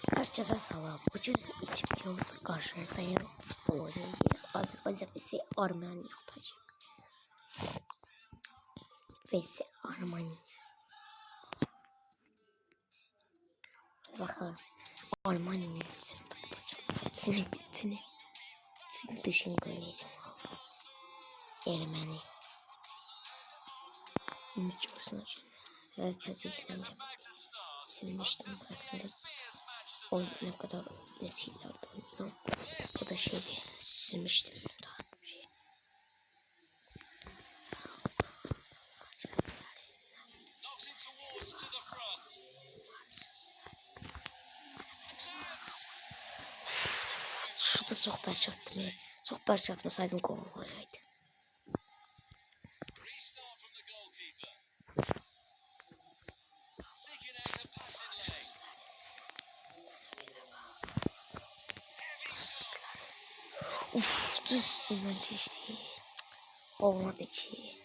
Herkese selam. Bugün ilk videomuzda karşınızdayım. Futbol oynayacağız. Azerbaycan ise Armeniya atacak. Vs Armani. Bakalım. Armani'nin seni dışını görmeyeceğim. Ermeni. Şimdi görürsünüz. Evet, tezgahlayacağım. Silmiştim aslında. O ne kadar üretilerde oynuyorum. O da şeydi. Silmiştim daha. Şurada çok parçalattım ya. Çok parçalatmasaydım gol olacaktı. Uff, düz üstünden geçti. Olmadı ki.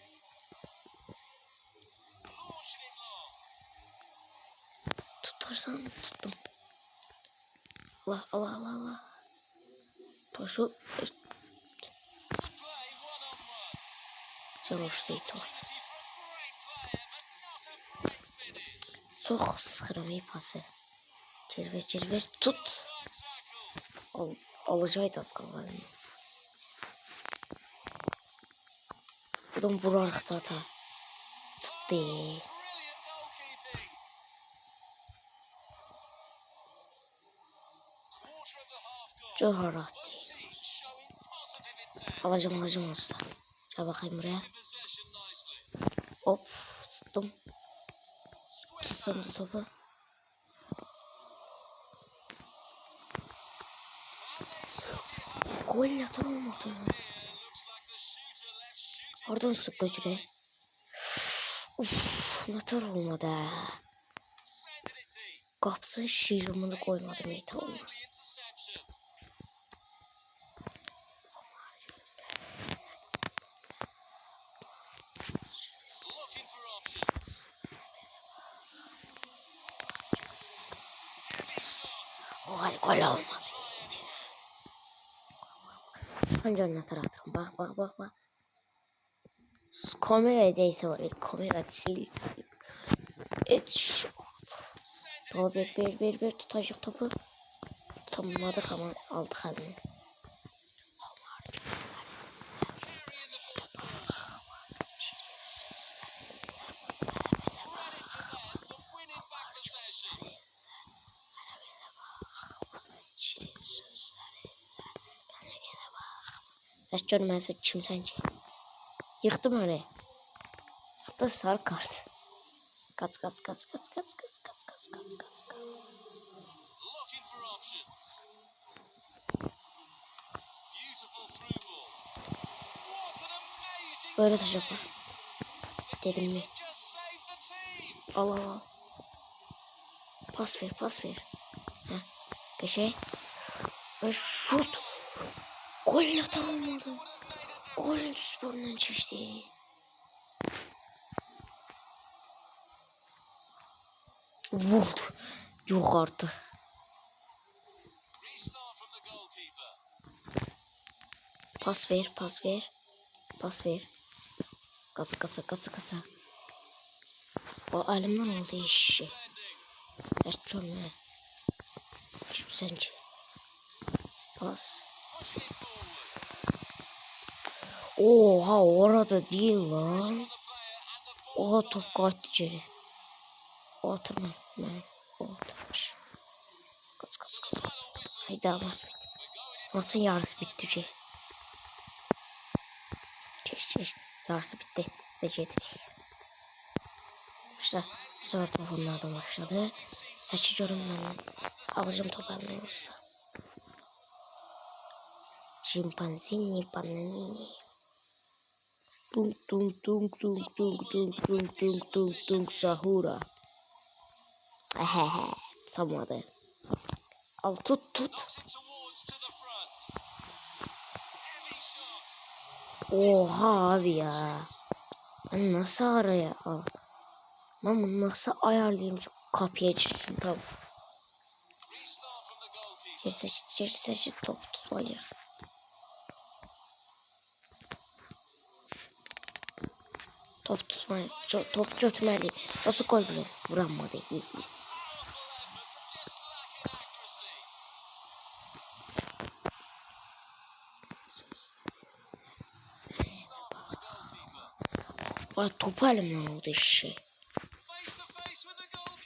Tutarsan tuttum. Allah. Paşo. Çalıştıydı o. Çok sıkırım iyi pası. Cirver tut. Alacaktı az kaldı. Buradan vurarıq da ta. Tuttu. Çok rahat değil. Alacağım aslında. Şöyle bakayım buraya. Hop tuttum. Tutsana topu. Gol yatar olmadı. Oradan sıkı cüre. Uff, natar olmadı. Kapsın şiirimi koymadım yeter olmadı. O hadi gol olmadı. Önce önüne taraftarım. Bak. Kamera değilse var. Kamera sil. Headshot. Daha ver. Tutacak topu. Tamamladık ama aldık halini. Saç görmezse kim sence? Yıktım öyle. Hatta sarı kart. Kaç. Böyle taş yapar. Dedim mi? Allah. Pas ver. Heh. Köşe. Ve şut. Gol atar olmadı. Gol sporundan çıktı. Vurdu. Yok artık. Pas ver. Kasa. O elimden oldu işi. Ses çölme. Kim sence? Pas. Oha orada değil lan. Oha top kaçtı içeri. Oturma. Oturmuş. Kaç. Haydi maç bitti. Maçın yarısı bitti ki. Geç. Yarısı bitti. Diyecektik. İşte bu sefer top onlardan başladı. Seçiyorum ben. Alacağım topu elimden olsa. Şimpanzini bananini. Tung sahura. Hehehe. Tamamladı. Al tut. Oha abi ya. Ben nasıl araya al? Ben bunu nasıl ayarlayayım şu kapıya girsin tamam. Seç top tutmalıyıq. Top tutmayı, top götürmeli. Nasıl gol vuramadı. Vay topu elimden oldu işi.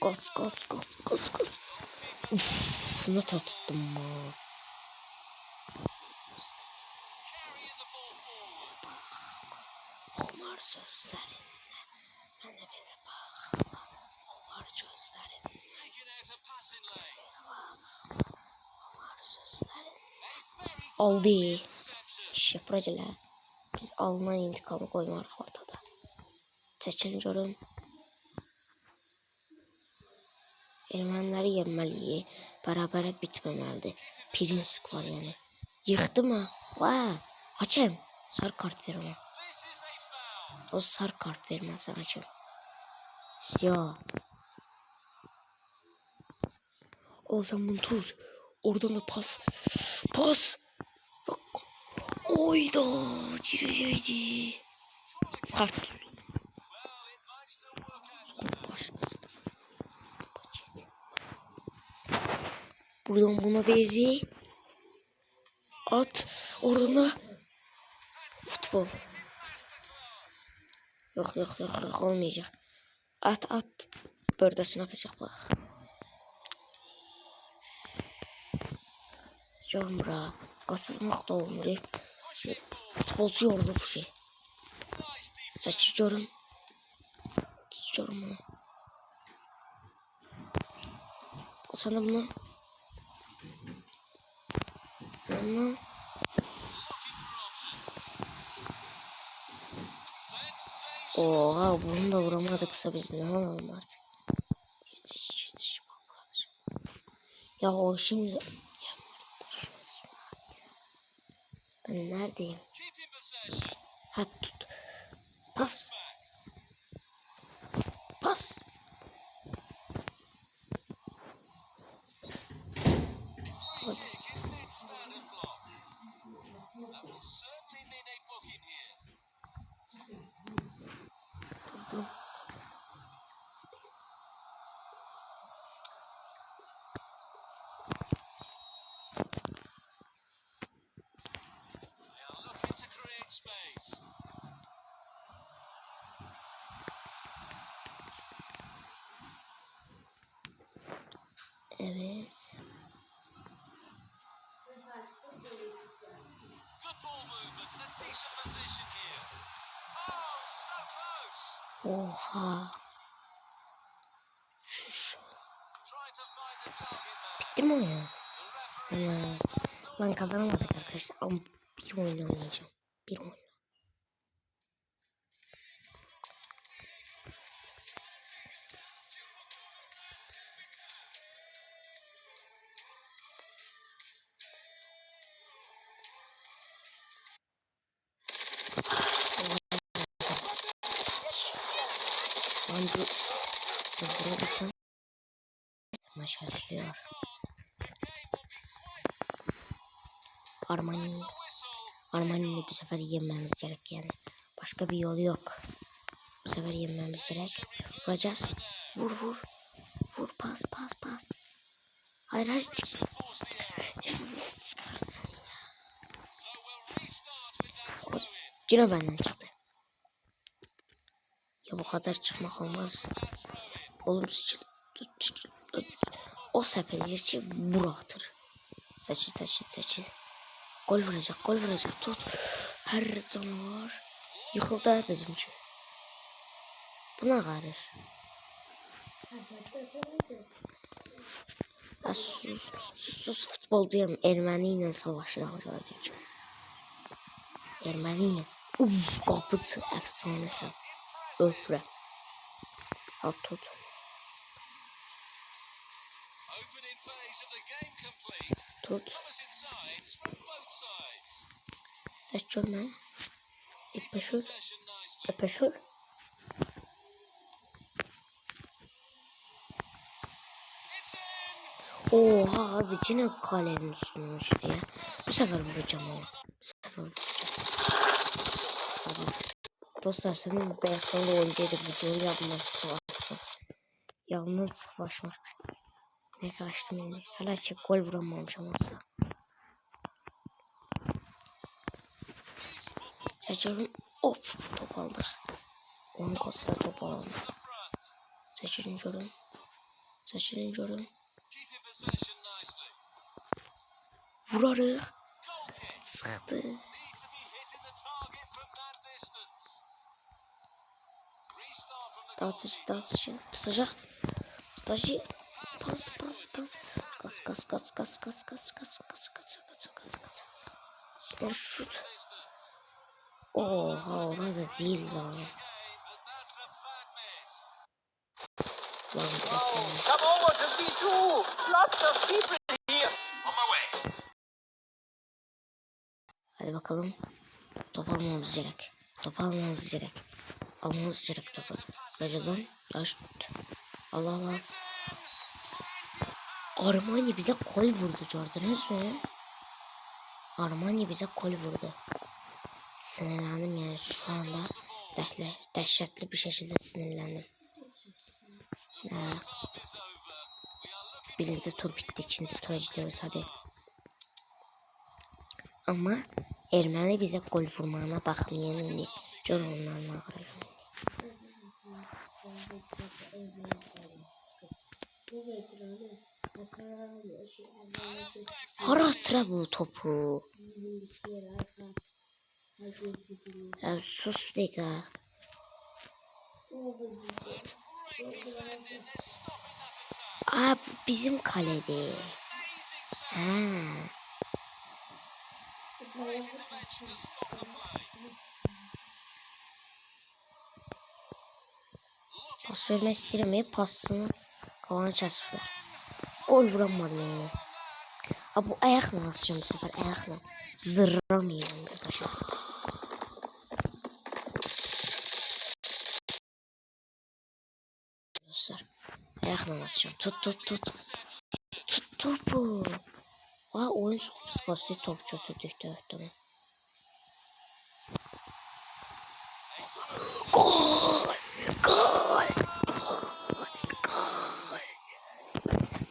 Kaç. Uff, ne tuttum bu. Kumar sözlerinde. Ben de bir bak. Kumar sözlerinde. Kumar sözlerinde. Aldı. İş yapıracılar. Biz alınan intikamı koymarıq ortada. Çəkilin görüm. Erməniləri yenməliyik. Bərabərə bitməməlidir. Prinsiq var yəni. Yıxdı mı? Vay. Hakem. Sarı kart ver ona. O sarı kart verməsən hakem. Siyah. O sen bunu tut. Oradan da pas. Pas. Bak. Oyda. Gireceğiydi. Sart. Buradan buna verir. At. Oradan da futbol. Yok olmayacak. At. Bördesini atacak bak. Görmür. Qaçırmaq da olmur. Futbolcu yorulur bu şey. Çəkir görüm bunu. Sana bunu. Bunu. Oha bunu da vuramadıksa biz ne alalım artık. Yetiş. Ya o şimdi. Ben neredeyim? Ha tut. Pas. Durdum. Evet. Oha. Bitti mi oyun? Ben kazanamadık arkadaşlar ama bir oyun oynayacağım. Bir oyun. Burada maç başlıyor. Armani'yi bu sefer yenmemiz gerek yani. Başka bir yolu yok. Bu sefer yenmemiz gerek. Vuracağız. Vur. Pas. Hayır. Yine benden çıktı. Ya bu kadar çıkmak olmaz. Oğlum o seferlerce bura atır. Seçil. Gol vuracak. Tut. Her canavar yıkıldı bizimki. Buna qarir. Sus futboldayım. Erməni ilə savaşırıq gördüyüm kimi. Erməni ilə. Qapıcı əfsanəsən. Öpürəm. Al tut. Ses görmə. Öpəşür. Oha abi yine kalenin üstüne uçtu ya. Bu sefer vuracağım onu. Bu sefer vuracağım. Abi. Dostlar senin beyazlarla oynayacağım videoyu yapmak istiyorum. Yalnız sıklaşmak. Neyse açtım yine. Hala çek gol vuramamışım olsa. Seçiyorum. Of top aldık. Onun kostar top aldı. Seçiyorum. Seçiyorum. Vurarıq. Sıxdı. Dağıtıcı. Tutacaq. Pas. Kaç. Bir şut. Oha orada değil lan. Come over to B2. Lots of people here. On my way. Hadi bakalım. Top almamız gerek. Almamız gerek topu. Rajadan taş tut. Allah. Armani bize gol vurdu, gördünüz mü? Armani bize gol vurdu. Sinirlendim yani şu anda. Dehşetli bir şekilde sinirlendim. Birinci tur bitti. İkinci tura gidiyoruz hadi. Ama Ermeni bize gol vurmağına bakmayan indi. Gör ondan ağıracağım. Hara attıra bu topu. Ya sus dega. Aa bu bizim kalede. Ha. Pas vermek istedim ya, pasını kavana çarptılar. Gol vuramadım ya. Abi bu ayakla atacağım bu sefer, ayakla. Zırramayacağım bir başa. Dostlar ayakla atacağım. Tut topu. Aa oyun çok psikosi top götürdük dörtümü. Gol.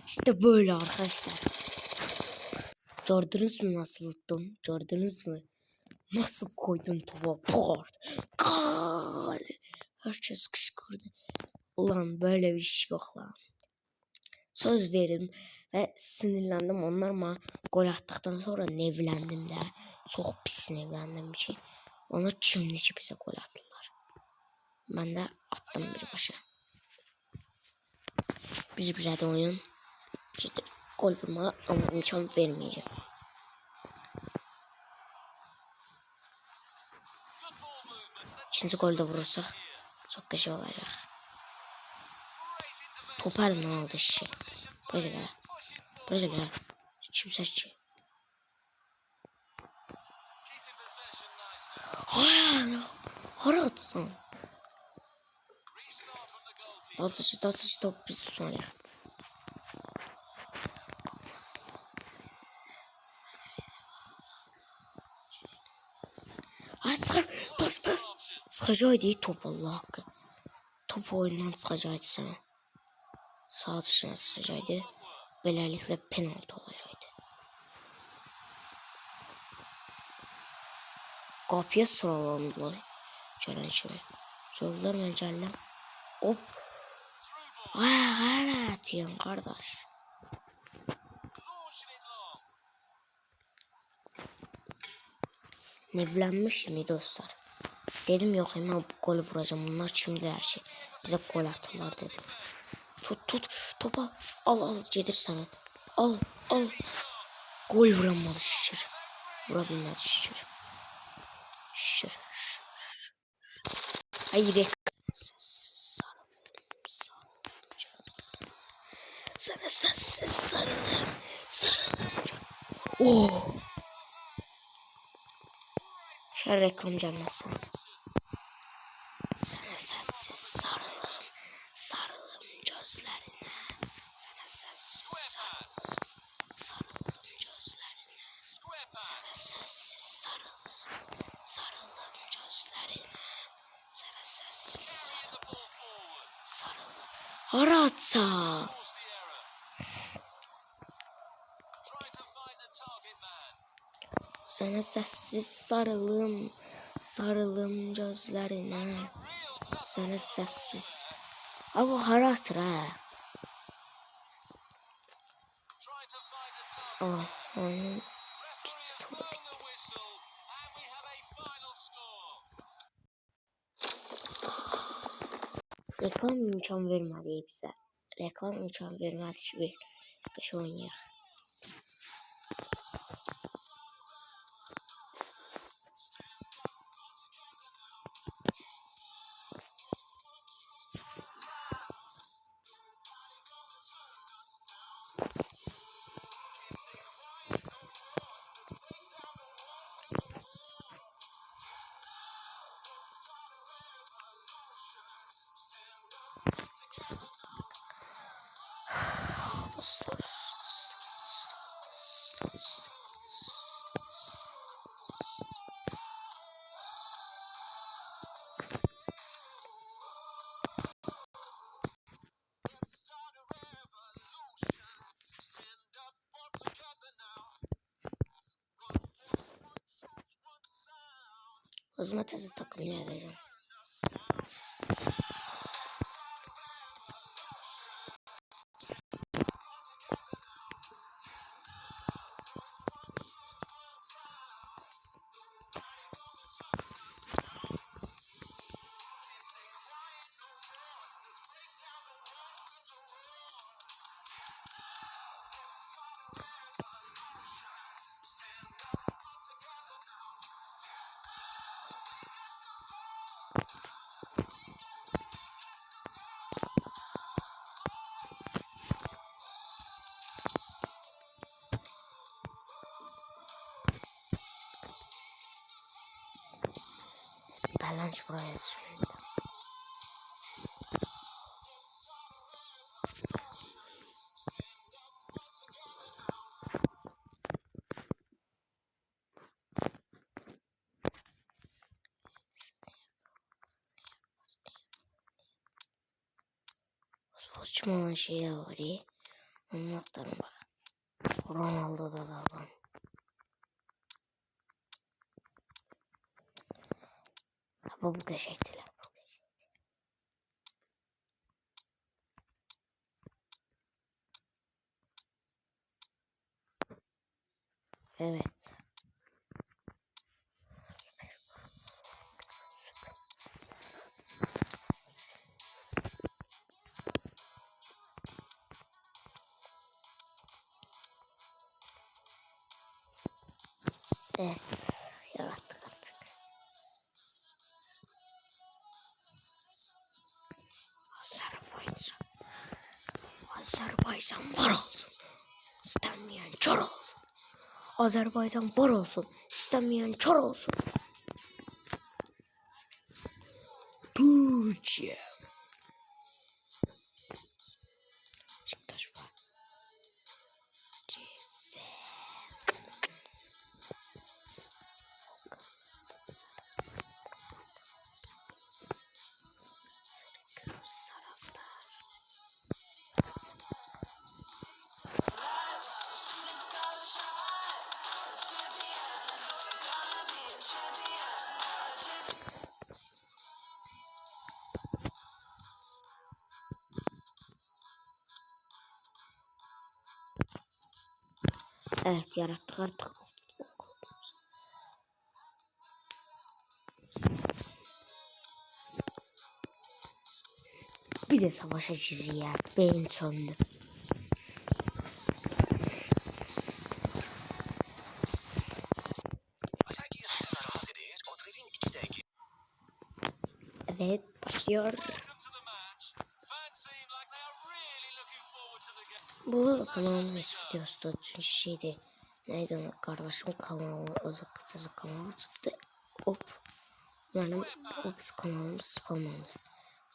İşte böyle arkadaşlar. Gördünüz mü nasıl tuttum? Gördünüz mü? Nasıl koydum topa? Port. Gol. Herkes kışkırdı. Ulan böyle bir şey yok lan. Söz verim ve sinirlendim. Onlar bana gol attıktan sonra nevlendim de. Çok pis nevlendim bir şey. Ona kimdi ki bize gol attılar. Ben de attım bir başa. Bir de oyun. İşte gol vurma ama imkan vermeyeceğim. İkinci golde vurursak çok güzel olacak. Top elimden aldı işi. Böyle. Kimse ki. Hara atsın. Dalsıcı top biz tutmalıyız. Açar. Pas. Sıkacaktı top Allah hakkı. Top oyundan sıkacaktı sana. Sağ dışına sıkacaktı. Böylelikle penaltı olacaktı. Kapıya sıralandılar. Gelen kimi. Sordular ben gəldim. Hop. Hara atıyorsun kardeş. Nevlenmiş mi dostlar? Dedim yok hemen gol vuracağım. Bunlar kimdiler ki? Bize gol attılar dedim. Tut. Topa. Al. Gedir sana. Al. Gol vuramadı şükür. Vurabilmedi şükür. Hayır. Sana sessiz sarılım. Oh. Şöyle reklam canlısı. Sana sessiz sarılım gözlerine. Sana sessiz sarılım. Aratsa. Force the error. Trying to find the target man. Sana sessiz sarılım. Sarılım gözlerine. It's a real tough Sana sessiz. Ha bu harattır ha. Trying to find the target Oh, man. onun Referee has blown the whistle and we have a final score. reklam imkan vermedi bize. Reklam imkan vermedi bir beş oynayaq. Start a revolution. Stand up all together now. One voice, one truth, one sound. O zaman tezi takımını edeceğim. Balans buraya şimdi. Saçma olan şey var ya. Onun aktarım bak. Ronaldo'da da var. Bu geçecektiler. Evet. Evet. Yarattık artık. Azerbaycan. Azerbaycan var olsun. İstenmeyen kör olsun. Azerbaycan var olsun. İstenmeyen kör olsun. Türkiye. Beşiktaş var. Ceze. Kırmızı taraftar. Evet yarattık artık. Bir de savaşa giriyor ya. Beyin söndü. Evet başlıyor. Bu kanalın videosu da üçüncü şeydi. Neydi onun kardeşim kanalı, özü kısası kanalı çıktı. Hop. Benim o biz kanalımız spamlandı.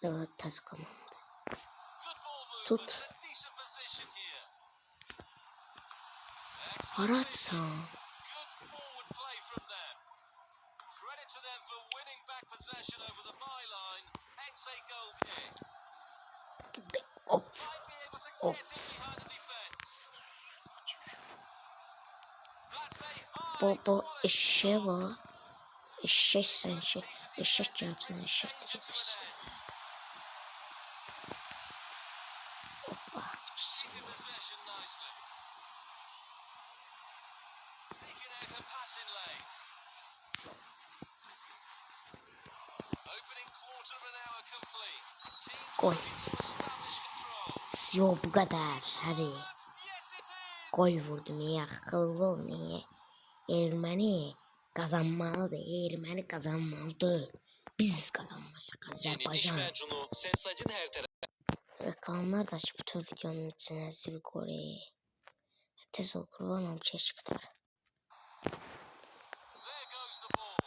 Evet tez kanalımdı. Tut. Aratsa. Credit to them for winning back possession over the byline. Hence a goal kick. Hop. Might be able to Hop. get in behind the defense. That's a high Bu quality eşeğe stop. bak. Eşek sen şey. Eşek çarpsın eşek Change to diyeceksin. an end. Hoppa. Keeping possession nicely. Seeking out a passing lane. Opening quarter of an hour complete. Teams Gol. looking to establish control. Yo bu kadar. Hadi. Yes, it is. Gol vurdum ya. Akıllı ol niye? Ermeni kazanmalıdır. Ermeni kazanmalıdır. Biz kazanmalıyız. Yeni diş Azerbaycan. macunu Sensac'ın her tarafı. Reklamlar da aç bütün videonun içine Zivigori. Tez ol kurban olmuş çıktılar. There goes the ball.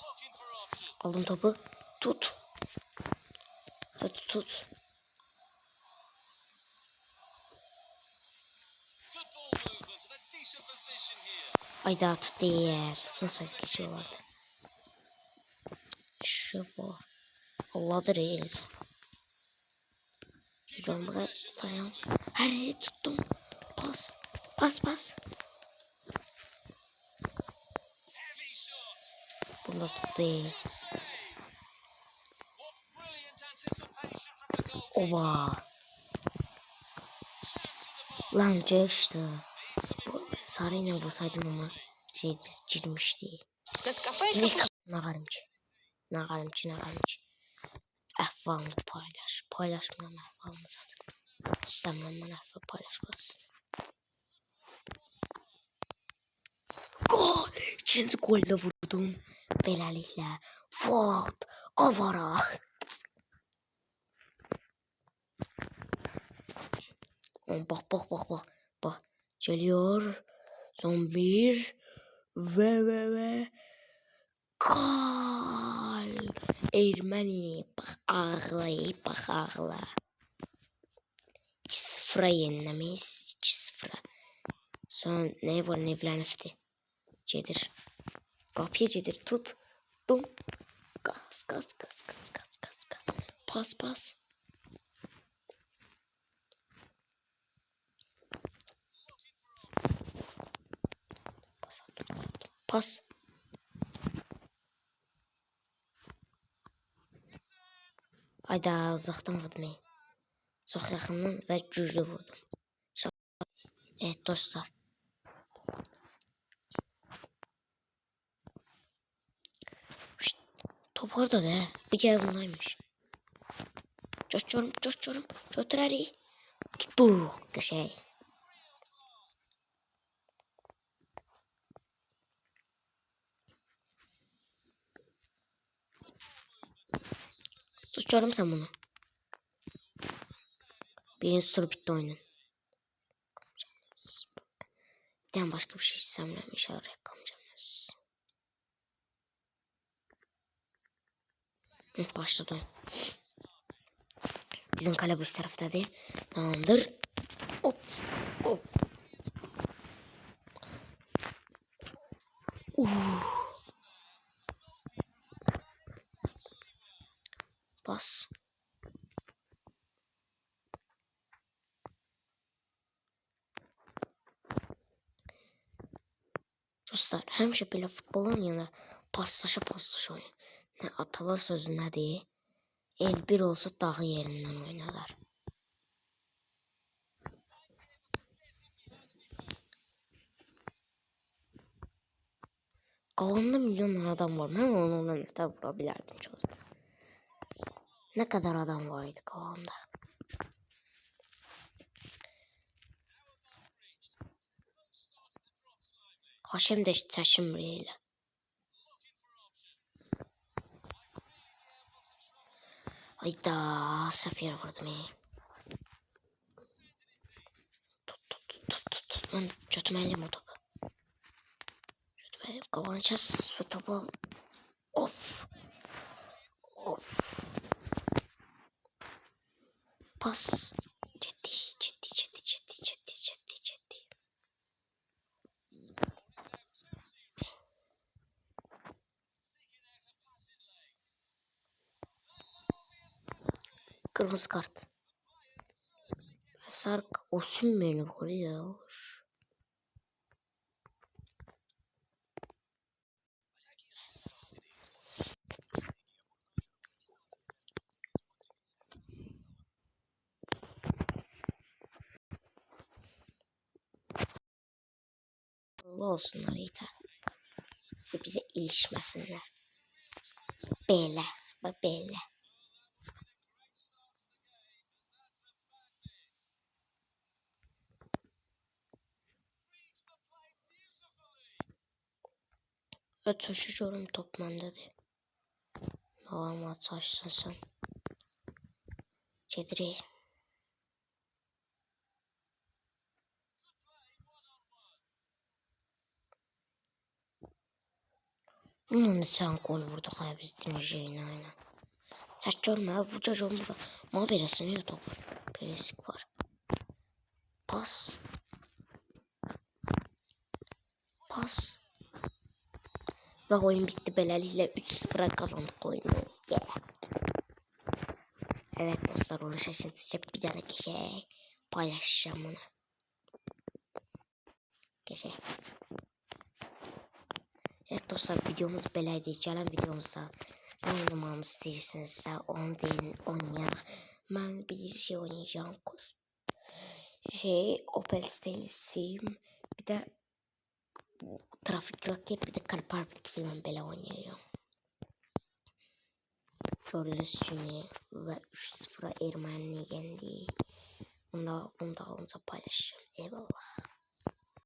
Looking for options. Aldım topu. Tut. Tut. Good ball movement and a decent position here. Ay daha tuttu ya. Tutmasaydı geçiyorlardı. Şu bu. Allah'dır iyi. Ben buraya tutacağım. Her yeri tuttum. Pas. Heavy shot. Bunda tuttu ya. Good save. What brilliant anticipation from the goalkeeper. Oba. Chance in the box. Lan geçti. Needs some Bu sarıyla vursaydım ama şey girmişti. Nescafe Direkt nagarımcı. Ahvalını paylaş. Paylaşmam ahvalını zaten. İstemem ben ahval paylaşmasın. Gol! İkinci golde vurdum. Beləliklə. Ford. Avara. Bak. Geliyor. Son bir. Ve. Gol. Ermeni. Bak ağla. 2-0 yeniləmeyiz. 2-0. Son ne var evlənifdi. Gedir. Qapıya gedir. Tutdum. Gaz. Pas. Pas. Hayda uzaqdan vurdum. Çox yaxından və güclü vurdum. Evet dostlar. Şşt, top orada da. Bir kere bundaymış. Coşuyorum. Götür hadi. Tuttuk köşeyi. Tutuyorum sen bunu. Birinci soru bitti oyunun. Ben başka bir şey istemem. İnşallah reklam gelmez. Başladı oyun. Bizim kale bu tarafta değil. Tamamdır. Hop. Bas. Dostlar həmişə belə futbol oynayanda paslaşa oynayın. Nə atalar sözü nədir? El bir olsa dağı yerindən oynarlar. Qalanında milyonlar adam var. Mən onunla da vura bilərdim çox. Nə qədər adam var idi qalanında. Haşem də çəkinmir elə. Hayda səhv yerə vurdum. Tut. Mən götürməliyim o topu. Qalanacağız və topu. Of. Pas. Ciddi. Kırmızı kart. Sark o sünmeni vuruyor. Allah olsunlar yeter. Bize ilişmesinler. Böyle. Bak böyle. Ve taşıyorum top mendedir. Normal taşsın sen. Cedri. Bunun için gol vurduk ya biz Dinajay'ın aynen. Saç görme vuracağız onu burada. Ma veresin ya topu. Peresik var. Pas. Pas. Ve oyun bitti beləliklə 3-0'a kazandık oyunu. Yeah. Evet dostlar onu şaşırtıcı bir tane geçey paylaşacağım onu. Geçey. Evet dostlar videomuz beləydi. Gələn videomuzda ne oynamamı istəyirsinizsə onu deyin oynayaq. Mən bir şey oynayacağım. Opel Styles'im. Bir de Trafik Rocket bir de Car Park falan belə oynayacağım. Gördüğünüz kimi ve 3-0'a Ermeni yendi. Bunu da paylaşacağım. Eyvallah.